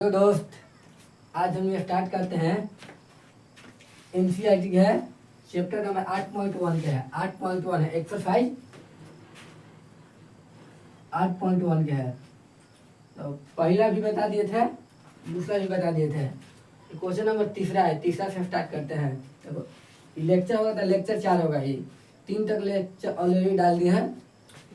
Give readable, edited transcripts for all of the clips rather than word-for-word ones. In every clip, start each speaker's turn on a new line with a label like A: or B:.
A: तो दोस्त, आज हम ये स्टार्ट करते हैं एनसीईआरटी है चैप्टर नंबर 8.1 के है। 8.1 है एक्सरसाइज 8.1 के है। तो पहला भी बता दिए थे, दूसरा भी बता दिए थे। क्वेश्चन नंबर तीसरा है, तीसरा से स्टार्ट करते हैं। देखो लेक्चर होगा तो लेक्चर 4 होगा, ये 3 तक लेक्चर ऑलरेडी डाल दिए हैं,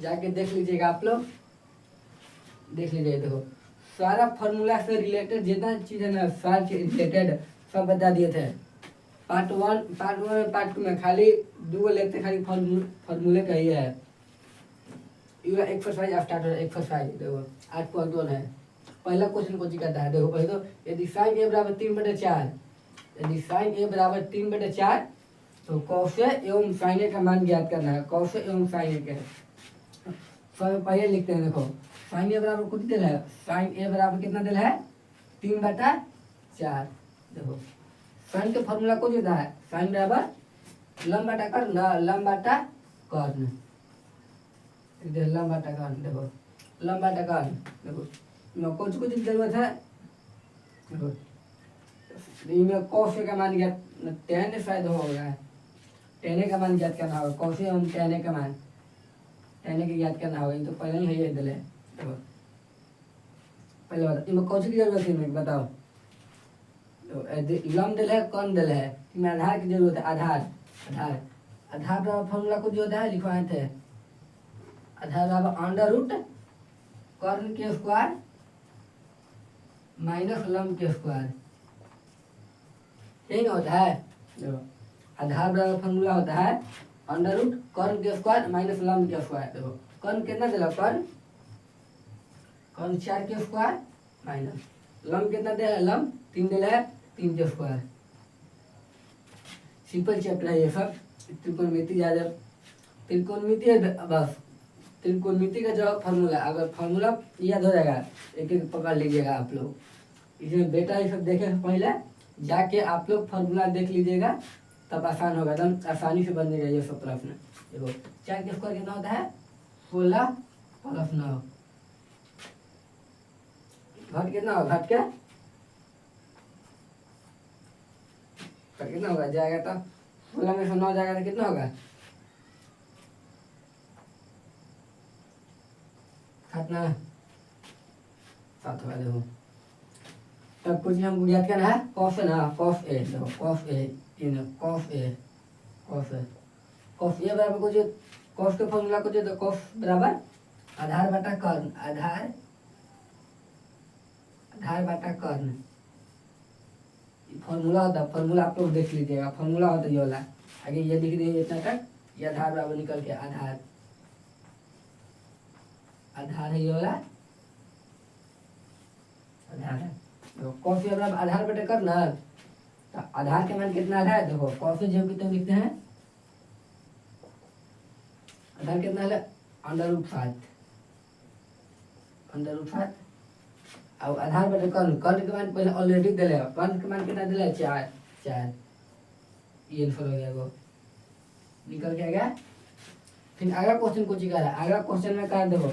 A: जाके देख लीजिएगा आप लोग, देख लीजिए। देखो सारा फार्मूला से रिलेटेड जितना चीज़ है ना, सारा चीज रिलेटेड सब बता दिए थे। पार्ट वन में पार्ट टू में खाली 2 लेक्चर खाली फार्मूले का ही है। ये एक्सरसाइज स्टार्ट हो रहा है। एक्सरसाइज देखो 8.1 है। पहला क्वेश्चन को करता है। देखो पहले तो यदि साइन ए बराबर 3/4, यदि साइन ए बराबर 3/4 तो कॉस ए एवं साइन ए का मान ज्ञात करना है। कॉस ए एवं साइन ए के सब पहले लिखते हैं। देखो साइन ए बराबर कुछ दिल है, साइन ए बराबर कितना दिल है 3/4। देखो साइन के फॉर्मूला कुछ होता है, साइन बराबर लंब बटा कर्ण, लंब बटा कर्ण, लंब बटा कर्ण। देखो लंब बटा कर्ण, देखो कुछ कुछ जरूरत है। देखो इनमें कॉस का मान ज्ञात, टेन शायद होगा, टेन का मान ज्ञात करना होगा। कॉस एवं टेन का मान, टेन की ज्ञात करना होगा। ये तो पहले ही है ये दिल है। देखो पहले बताओ इनमें कौन सी की जरूरत है, इनमें बताओ। लंब दिल है, कौन दिल है, इनमें आधार की जरूरत है। आधार आधार आधार का फॉर्मूला कुछ जो होता है लिखवाए थे। आधार बराबर अंडर रूट कर्ण के स्क्वायर माइनस लंब के स्क्वायर, यही ना होता है। देखो आधार बराबर फॉर्मूला होता है अंडर रूट कर्ण के स्क्वायर माइनस लंब के स्क्वायर। देखो कर्ण कितना दिला, कर्ण 4 के स्क्वायर माइनस लंब कितना दिला है, लंब 3 दिला है, 3 के स्क्वायर। सिंपल चैप्टर है ये सब। त्रिकोणमिति ज्यादा, त्रिकोणमिति है बस। त्रिकोणमिति का जो फार्मूला, अगर फार्मूला याद हो जाएगा एक एक पकड़ लीजिएगा आप लोग। इसमें बेटा ये सब देखे पहले जाके आप लोग फार्मूला देख लीजिएगा, तब आसान होगा, एकदम आसानी से बन जाएगा ये सब प्रश्न। देखो 4 के स्क्वायर कितना होता है 16 + 9, घट कितना होगा, घट कितना होगा जाएगा, तो 16 में से 9 जाएगा तो कितना होगा, कितना 7 होगा। देखो तब कुछ हमको याद करना है, कॉस है ना, कॉस ए। देखो cos A, cos A, cos A, cos A बराबर कुछ, कॉस के फॉर्मूला कुछ तो कॉस बराबर आधार बटा कर्ण, आधार बटा कर्ण फॉर्मूला होता है। फॉर्मूला आप लोग देख लीजिएगा, फॉर्मूला होता है ये वाला। आगे ये लिख दिए इतना तक, ये आधार बराबर निकल के आधार, आधार है ये वाला, आधार है। तो कॉस ए बराबर आधार बटा कर्ण, तो आधार के मान कितना है, देखो कॉस ए जो कितना लिखते हैं, आधार कितना है अंडर रूट 7, अंडर रूट 7। और आधार बटे कर्ण, कर्ण के मान पहले ऑलरेडी दिले, कर्ण के मान कितना दिले 4, ये आंसर हो गया, वो निकल के आ गया। फिर अगला क्वेश्चन कुछ कर रहा है। अगला क्वेश्चन में कर देखो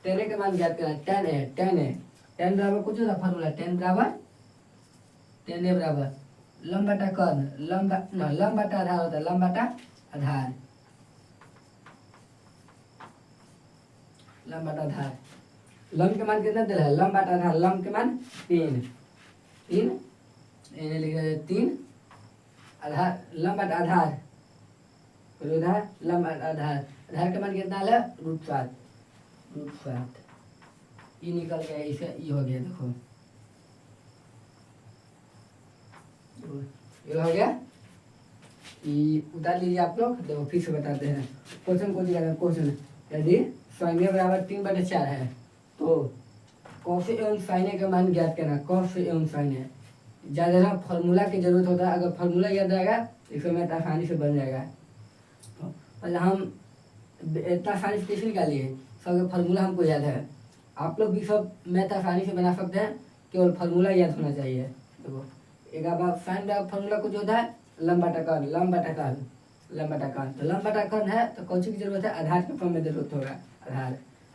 A: टेन के मान ज्ञात करना है। टेन है, टेन बराबर कुछ होता फॉर्मूला, टेन ए बराबर लंब बटा कर्ण, लंब बटा आधार होता है, लंब बटा आधार, लंब बटा आधार। लंब के मान कितना दिला है, लंब बटा आधार, लंब के मान 3 लिखे 3, आधार लंब बटा आधार, लंब बटा आधार, आधार के मान कितना है √7, ये निकल गया, इसे ये हो गया। देखो ये हो गया, ये उतार लीजिए आप लोग। देखो फिर से बताते हैं क्वेश्चन को दिया। क्वेश्चन यदि साइन ए बराबर 3/4 है तो कॉस एवं साइन ए का मान ज्ञात करना। कॉस एवं साइन ए ज़्यादा फार्मूला की जरूरत होता है, अगर फार्मूला याद रहेगा इसमें मैथ आसानी से बन जाएगा। तो पहले हम इतना आसानी से कैसे निकालिए, सब फार्मूला हमको याद है। आप लोग भी सब मैथ आसानी से बना सकते हैं, केवल फार्मूला याद होना चाहिए। देखो एक बार साइन का फार्मूला कुछ होता है लंब बटा कर्ण, लंब बटा कर्ण, लंब बटा कर्ण। तो लंब बटा कर्ण है तो कौन सी की जरूरत है, आधार के फॉर्म में जरूरत होगा।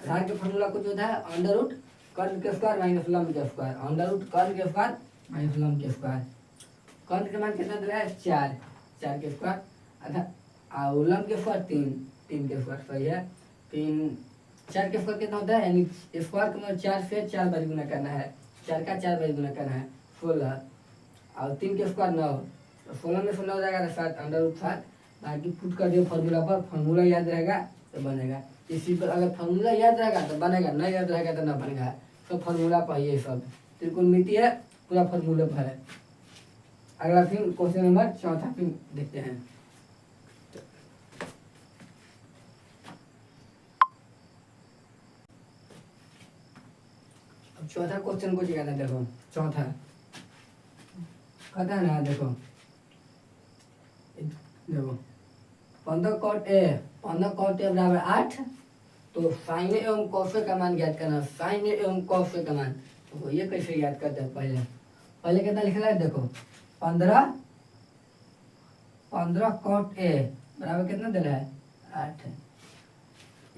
A: आधार के फॉर्मूला कुछ होता है अंडर रूट कर्ण के स्क्वायर माइनस लंब के स्क्वायर, अंडर रूट कर्ण के स्क्वायर माइनस लंब के स्क्वायर। कर्ण के मान कितना दिया है 4, 4 के स्क्वायर आधा, और लंब के स्क्वायर 3, 3 के स्क्वायर सही है। 3 4 के स्क्वायर कितना होता है, यानी स्क्वायर का मतलब 4 से 4 बार गुना करना है, 4 का 4 बार गुना करना है 16, और 3 के स्क्वायर 9, तो 16 में 16 हो जाएगा 7 अंडर रूट 7। बाकी पुट कर दियो फॉर्मूला पर, फॉर्मूला याद रहेगा तो बनेगा। इसी पर अगर फॉर्मूला याद रहेगा तो बनेगा, नहीं याद रहेगा तो ना बनेगा। तो फॉर्मूला पर ये सब त्रिकोणमिति है, पूरा फॉर्मूला पर है। अगला फिर क्वेश्चन नंबर चौथा फिर देखते हैं। अब चौथा क्वेश्चन को कहता है, देखो चौथा कहता है ना, देखो 15 cot A, 15 cot A बराबर 8, तो साइन एवं कॉस का मान ज्ञात करना, साइन एवं कॉस का मान। तो ये कैसे याद करते हैं, पहले कितना लिखना है, देखो 15 cot A बराबर कितना दिला है 8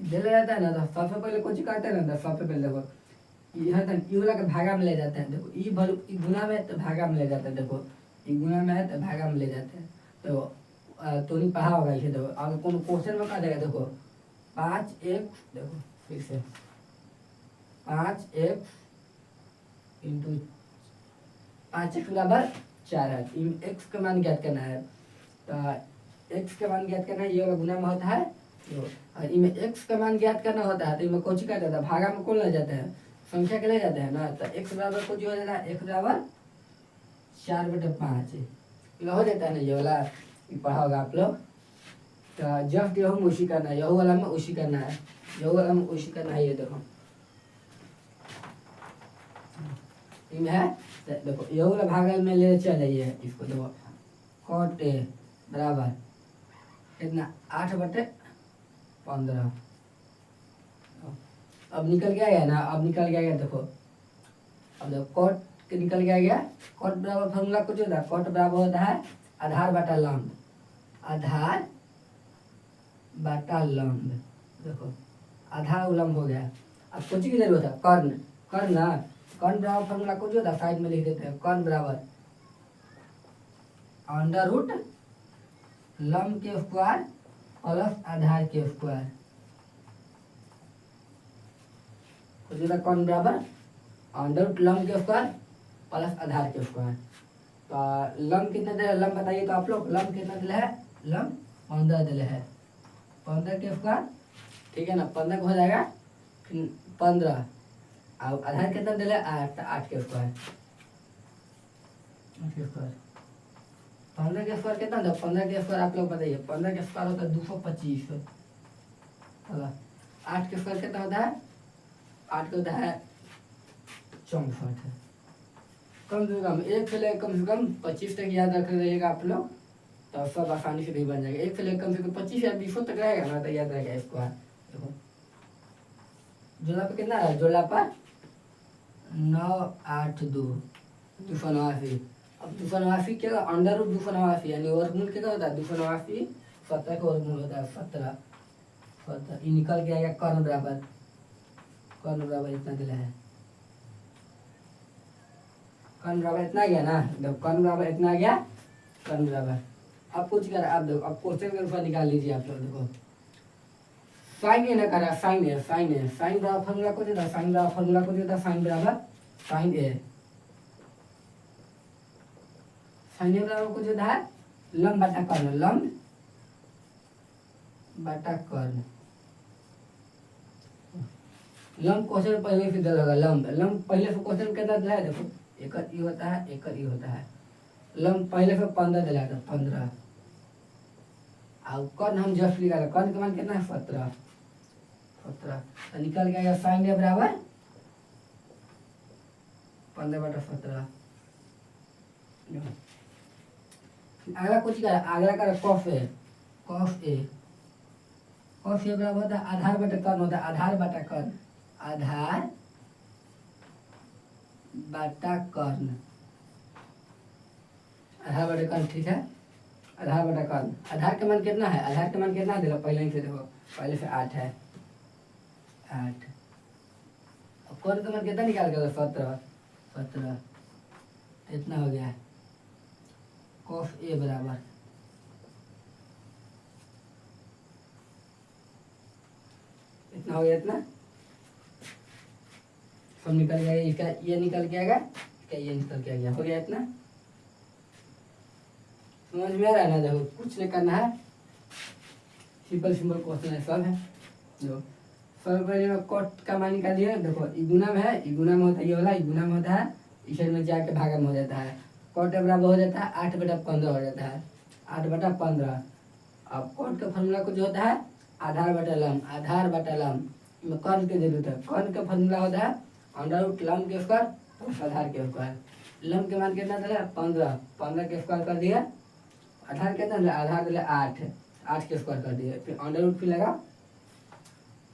A: दिला जाता है ना। तो सबसे पहले कुछ करते हैं ना, सबसे पहले देखो यहाँ तक ई वाला के भागा में ले जाते हैं, देखो ई गुना में तो भागा में ले जाते हैं, देखो ई गुना में है तो भागा में ले जाते हैं। तो नहीं पढ़ा होगा इसे, देखो अगर कौन क्वेश्चन में कहा देगा, देखो 5x, देखो फिर से 5x इंटू 5x बराबर 4 है। x का मान ज्ञात करना है, तो x का मान ज्ञात करना है, ये वाला गुना में होता है, और इनमें x का मान ज्ञात करना होता है, तो इनमें कुछ क्या जाता है, भागा में कौन ले जाते हैं, संख्या के ले जाते हैं ना। तो x बराबर कुछ हो जाता है, x बराबर 4/5 हो जाता है ना, ये वाला पढ़ा होगा आप लोग। तो जस्ट यहू में उसी करना है, यहू वाला में उसी करना है, यहू वाला में उसी करना है। ये देखो इनमें है, देखो यहू वाला भागल में ले चल जाइए इसको, देखो cot A बराबर कितना 8/15। अब निकल के आ गया ना, अब निकल के आ गया, देखो अब देखो कॉट के निकल के आ गया। कॉट बराबर फॉर्मूला कुछ होता है, कॉट बराबर होता है आधार बटा लंब, आधार बटा लंब। देखो आधार उलंब हो गया। अब कुछ की जरूरत है, कर्ण, कर्ण ना, कर्ण बराबर फॉर्मूला कुछ होता है, साइड में लिख देते हैं, कर्ण बराबर अंडर रूट लंब के स्क्वायर प्लस आधार के स्क्वायर। कुछ होता है कर्ण बराबर अंडर रूट लंब के स्क्वायर प्लस आधार के स्क्वायर। तो लंब कितना दिला है, लंब बताइए तो आप लोग, लंब कितना दिला है, लंब 15 दिला है, 15 के स्क्वायर, ठीक है ना, 15 हो जाएगा फिर 15, और आधार कितना दिला है 8, 8 के स्क्वायर, 8 के स्क्वायर। 15 के स्क्वायर कितना था, 15 के स्क्वायर आप लोग बताइए, 15 के स्क्वायर होता है 225, 8 के स्क्वायर कितना होता है, 8 का होता है 64। कम से कम एक से लेकर कम से कम 25 तक याद रख रहिएगा आप लोग, तो सब आसानी से भी बन जाएगा। एक से लेकर कम से कम 25 या 20 तक रहेगा ना, तो याद रहेगा इसको। देखो जोड़ा पर कितना है, जोड़ा पर 9 8 2 289। अब 289 क्या, अंडर रूट 289 यानी वर्गमूल क्या होता है, 289 17 का वर्गमूल होता है 17, 17 ये निकल के आएगा। कर्ण बराबर, कर्ण बराबर इतना दिला है, कर्ण बराबर इतना गया ना, देखो कर्ण बराबर इतना गया, कर्ण बराबर। अब कुछ कर, आप देखो अब क्वेश्चन के अनुसार निकाल लीजिए आप लोग। देखो साइन ए ना करा, साइन ए, साइन ए, साइन बराबर फॉर्मूला कुछ होता है, साइन बराबर फॉर्मूला कुछ होता है, साइन बराबर साइन ए, साइन ए बराबर कुछ होता है लंब बटा कर्ण, लंब बटा कर्ण। लंब क्वेश्चन पहले से दिया होगा, लंब, लंब पहले से क्वेश्चन कितना दिया है, देखो एक ई होता है, एक ई होता है। लंब पहले से 15 दिला था, 15, और कर्ण हम जस्ट लिखा था, कर्ण का मान कितना है 17, 17 तो निकल गया साइन ए बराबर 15/17। अगला कुछ का, अगला का cos A, cos A, cos A बराबर होता है आधार बटा कर्ण होता है, आधार बटा कर्ण, आधार बटा कर्ण, आधार बटा कर्ण, ठीक है, आधार बटा कर्ण। आधार का मान कितना है, आधार का मान कितना है, देखो पहले ही से, देखो पहले से 8 है, 8 कौन का मान कितना निकाल के 17 17 इतना हो गया। कॉस ए बराबर इतना हो गया। इतना सब निकल गया। इसका ये निकल के आएगा, इसका ये निकल के आ गया। हो गया इतना। समझ में आ रहा है ना? देखो कुछ नहीं करना है, सिंपल सिंपल क्वेश्चन है, सब है। देखो सब पहले में कॉट का मान निकाल दिया। देखो इगुना में है, इगुना में होता है ये वाला, इगुना में होता है, इस में जाके भागा में हो जाता है। कॉट बराबर हो जाता है 8/15 हो जाता है, 8/15। अब कॉट का फॉर्मूला कुछ होता है आधार बटा लम, आधार बटा लम में कर्ण की जरूरत है। कर्ण का फॉर्मूला होता है अंडर लम के स्क्वायर प्लस आधार के स्क्वायर। लम के मान कितना दिला 15, 15 के स्क्वायर कर दिया। आधार कितना दिला, आधार दिला 8, 8 के स्क्वायर कर दिया। फिर अंडर रूट फिर लगा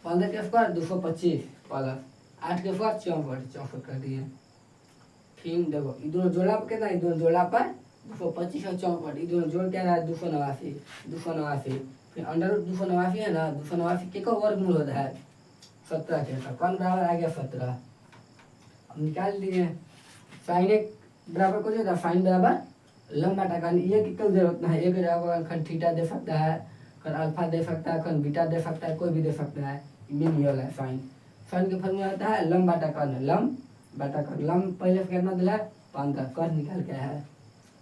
A: 15 के स्क्वायर 225 प्लस 8 के स्क्वायर 64 कर दिए। फिर देखो ये दोनों जोड़ा पर कितना, ये दोनों जोड़ा पर 225 और 64, ये दोनों जोड़ क्या रहा है 289, 289। फिर अंडर रूट 289 है ना, 289 के का वर्गमूल होता है 17 के। कौन बराबर आ गया 17। अब निकाल दिए साइन एक बराबर कुछ होता है, साइन बराबर लम बटा कॉन। ये की कोई जरूरत नहीं है, एक जगह खन थीटा दे सकता है, खन अल्फा दे सकता है, खन बीटा दे सकता है, कोई भी दे सकता है। मेन ये वाला है साइन। साइन के फॉर्मूला होता है लम बटा कॉन, लम बटा कॉन। लम पहले से कितना दिला 15, कॉन निकाल के है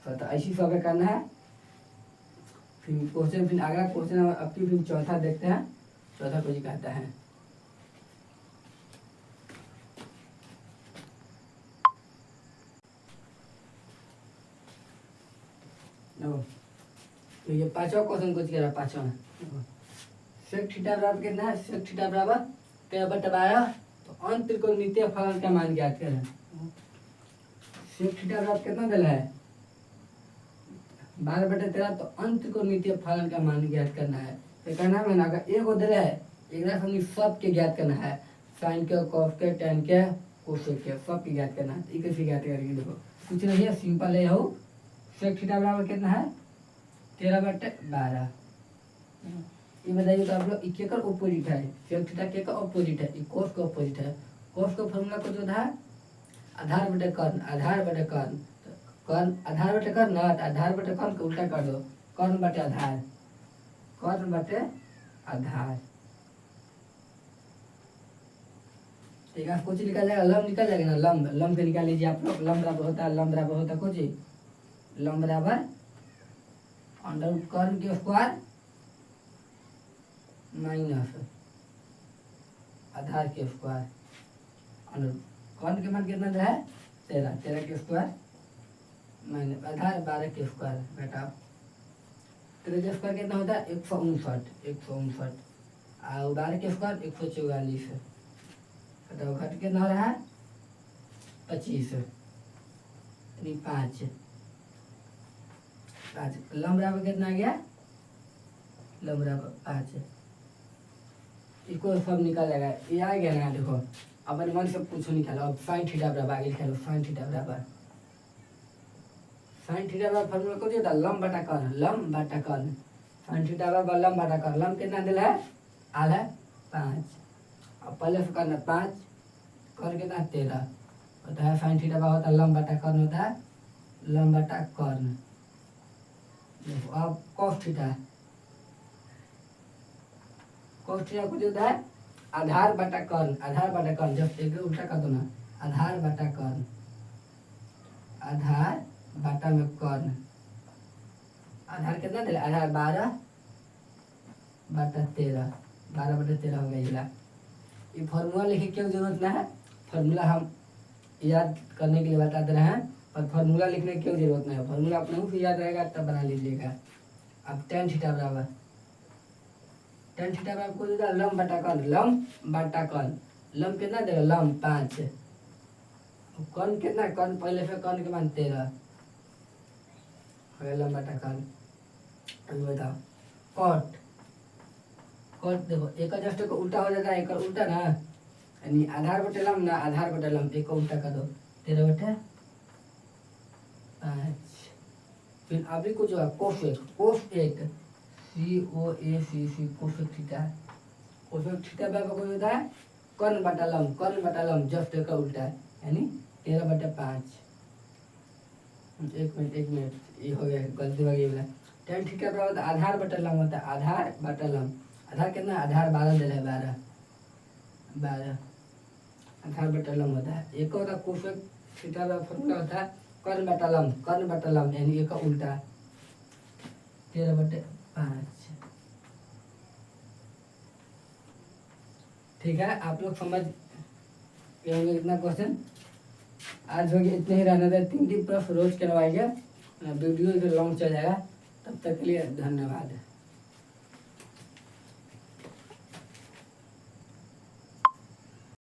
A: 17। ऐसी सब करना है। फिर क्वेश्चन, फिर अगला क्वेश्चन अब की फिर चौथा देखते हैं। चौथा कुछ कहता है तो ये पांचवा क्वेश्चन कुछ कह रहा है। पांचवा सेक थीटा बराबर कितना है, सेक थीटा बराबर 13/12। तो अंत त्रिकोणमितीय फलन का मान ज्ञात करें। सेक थीटा बराबर कितना दिला है 12/13। तो अंत त्रिकोणमितीय फलन का मान ज्ञात करना है। तो कहना है ना अगर एक दिला है, एक हमने सब के ज्ञात करना है, साइन के, कॉस के, टेन के, कोसेक के, सब के ज्ञात करना है। तो कैसे ज्ञात करेंगे, देखो कुछ नहीं है, सिंपल है। हो सेक थीटा बराबर कितना है 13/12। ये बताइए तो आप लोग इक्के का ऑपोजिट है, सेक थीटा के का ऑपोजिट है, कोस का ऑपोजिट है। कोस का फॉर्मूला कुछ होता है आधार बटे कर्ण, आधार बटे कर्ण। कर्ण आधार बटे कर्ण, आधार बटे कर्ण को उल्टा कर दो, कर्ण बटे आधार, कर्ण बटे आधार। ठीक है, कुछ निकल जाएगा, लम निकल जाएगा ना, लम लम के निकाल लीजिए आप लोग। लम बराबर होता है, लम बराबर होता है कुछ, लम बराबर अंडर कर्ण के स्क्वायर माइनस आधार के स्क्वायर। अंडर कर्ण के मान कितना है 13, 13 के स्क्वायर माइनस आधार 12 के स्क्वायर। बेटा 13 के स्क्वायर कितना होता है 159, 159 और 12 के स्क्वायर 144। बताओ घट कितना हो रहा है 25, 5 5। लम बराबर कितना आ गया, लम बराबर 5। इसको सब निकाल जाएगा, ये आ गया ना। देखो अपने मन से कुछ निकालो। अब साइन थीटा बराबर आगे निकालो, साइन थीटा बराबर, साइन थीटा बराबर फॉर्मूला कुछ होता है लम बटा कर्ण, लम बटा कर्ण। साइन थीटा बराबर लम बटा कर्ण। लम कितना दिला है आधा 5। अब पहले से करना 5, कर्ण कितना 13 होता है। साइन थीटा बराबर होता है लम बटा कर्ण, होता है लम बटा कर्ण। देखो अब कॉस थीटा, कॉस थीटा कुछ होता है आधार बटा कर्ण, आधार बटा कर्ण। जब एक उल्टा कर दो ना, आधार बटा कर्ण, आधार बटा में कर्ण। आधार कितना दिला, आधार 12/13, 12/13 हो गया। ये फॉर्मूला लिखे क्यों जरूरत ना है, फॉर्मूला हम याद करने के लिए बता दे रहे हैं, पर फॉर्मूला लिखने की क्यों जरूरत नहीं है। फॉर्मूला अपने मुँह से याद रहेगा तब बना लीजिएगा। अब टेन थीटा बराबर, टेन थीटा बराबर कुछ होता है लम बटा कर्ण, लम बटा कर्ण। लम कितना देगा लम 5, कर्ण कितना, कर्ण पहले से कर्ण के मान 13 लम बटा कर्ण। अभी बताओ कॉट, कॉट देखो एक जस्ट को उल्टा हो जाता है, एक उल्टा ना, यानी आधार बटे लम ना, आधार बटे लम, एक को उल्टा कर दो 13/5। फिर अभी कुछ होगा cosec, cosec COSEC, cosec theta. Cosec theta बराबर कुछ होता है कर्ण बटा लंब, कर्ण बटा लंब जस्ट का उल्टा है, यानी 13/5। एक मिनट ये हो गया, गलती हो गई वाला। tan थीटा बराबर होता है आधार बटा लंब होता है, आधार बटा लंब। आधार कितना, आधार 12 दे रहा है, 12 आधार बटा लंब होता है। एक होता है कोसेक थीटा का फॉर्मूला होता है कर्ण बटा लंब, कर्ण बटा लंब यानी एक का उल्टा 13/5। ठीक है, आप लोग समझ गए होंगे इतना क्वेश्चन। आज हो गया, इतने ही रहने दें। 3 प्रश्न रोज करवाइए, वीडियो लॉन्ग चल जाएगा। तब तक के लिए धन्यवाद।